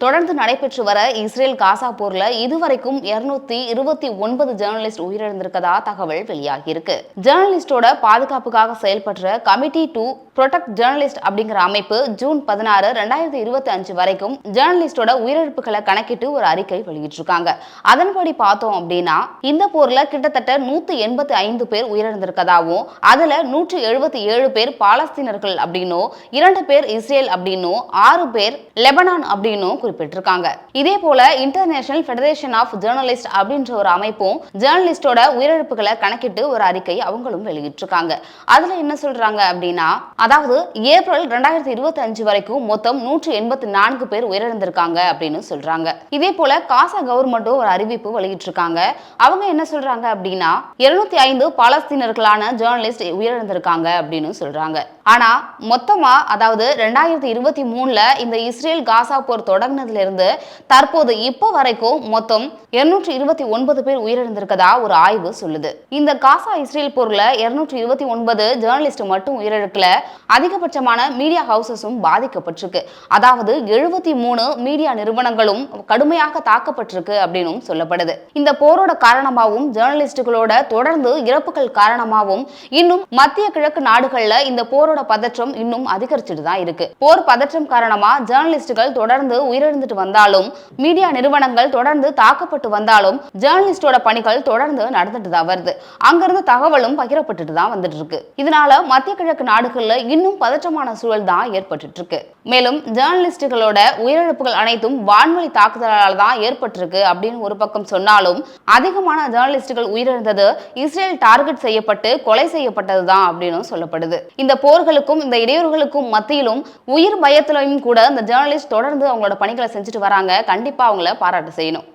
தொடர்ந்து நடைபெற்று வர இஸ்ரேல் காசா போர்ல இதுவரைக்கும் 229 ஜேர்னலிஸ்ட் உயிரிழந்திருக்கதா தகவல் வெளியாகி இருக்கு. ஜேர்னலிஸ்டோட பாதுகாப்புக்காக செயல்படுற கமிட்டி டு புரொடெக்ட் ஜேர்னலிஸ்ட் அப்படிங்கிற அமைப்பு ஜூன் 16, 2025 வரைக்கும் ஜேர்னலிஸ்டோட உயிரிழப்புகளை கணக்கிட்டு ஒரு அறிக்கை வெளியிட்டிருக்காங்க. அதன்படி பார்த்தோம் அப்படின்னா இந்த போர்ல கிட்டத்தட்ட 185 பேர் உயிரிழந்திருக்கதாவும், அதுல 177 பேர் பாலஸ்தீனர்கள் அப்படின்னும், 2 பேர் இஸ்ரேல் அப்படின்னும், 6 பேர் லெபனான் அப்படின்னும் குறிப்பிட்டிருக்காங்க. இதே போல இன்டர்நேஷனல் ஃபெடரேஷன் ஆஃப் ஜேர்னலிஸ்ட் அப்படின்ற ஒரு அமைப்பும் ஜேர்னலிஸ்டோட உயிரிழப்புகளை கணக்கிட்டு ஒரு அறிக்கை அவங்களும் வெளியிட்டிருக்காங்க. அதுல என்ன சொல்றாங்க அப்படின்னா, அதாவது ஏப்ரல் 2025 வரைக்கும் மொத்தம் 184 பேர் உயிரிழந்திருக்காங்க அப்படின்னு சொல்றாங்க. இதே போல காசா கவர்மெண்ட்டும் ஒரு அறிவிப்பு வெளியிட்டிருக்காங்க. அவங்க என்ன சொல்றாங்க அப்படின்னா 205 பாலஸ்தீனர்களான ஜேர்னலிஸ்ட் உயிரிழந்திருக்காங்க அப்படின்னு சொல்றாங்க. ஆனா மொத்தமா அதாவது 2023ல இந்த இஸ்ரேல் காசா போர் தொடங்கினதுல இருந்து தற்போது இப்போ வரைக்கும் மொத்தம் 229 பேர் உயிரிழந்திருக்கதா ஒரு ஆய்வு சொல்லுது. இந்த காசா இஸ்ரேல் போர்ல 229 ஜேர்னலிஸ்ட் மட்டும் உயிரிழக்கல, அதிகபட்சமான மீடியா ஹவுசஸும் பாதிக்கப்பட்டிருக்கு. அதாவது 73 மீடியா நிறுவனங்களும் கடுமையாக தாக்கப்பட்டிருக்கு அப்படின்னு சொல்லப்படுது. இந்த போரோட காரணமாகவும் ஜேர்னலிஸ்டுகளோட தொடர்ந்து இறப்புகள் காரணமாகவும் இன்னும் மத்திய கிழக்கு நாடுகள்ல இந்த போரோட பதற்றம் இன்னும் அதிகரிச்சுட்டு தான் இருக்கு. போர் பதற்றம் காரணமா ஜேர்னலிஸ்டுகள் தொடர்ந்து உயிரிழந்துட்டு வந்தாலும், மீடியா நிறுவனங்கள் தொடர்ந்து தாக்கப்பட்டு வந்தாலும் ஜேர்னலிஸ்டோட பணிகள் தொடர்ந்து நடந்துட்டு தான் வருது. அங்கிருந்து தகவலும் பகிரப்பட்டுட்டு தான் வந்துட்டு இருக்கு. இதனால மத்திய கிழக்கு நாடுகள்ல இன்னும் பதற்றமான சூழல் தான் ஏற்பட்டு இருக்கு. மேலும் ஜேர்னலிஸ்டுகளோட உயிரிழப்புகள் அனைத்தும் வான்வழி தாக்குதலால் தான் ஏற்பட்டிருக்கு அப்படின்னு ஒரு பக்கம் சொன்னாலும், அதிகமான ஜேர்னலிஸ்டுகள் உயிரிழந்தது இஸ்ரேல் டார்கெட் செய்யப்பட்டு கொலை செய்யப்பட்டதுதான் அப்படின்னு சொல்லப்படுது. இந்த போர்களுக்கும் இந்த இடையூறுகளுக்கும் மத்தியிலும் உயிர் பயத்திலையும் கூட இந்த ஜேர்னலிஸ்ட் தொடர்ந்து அவங்களோட பணிகளை செஞ்சுட்டு வராங்க. கண்டிப்பா அவங்கள பாராட்டு செய்யணும்.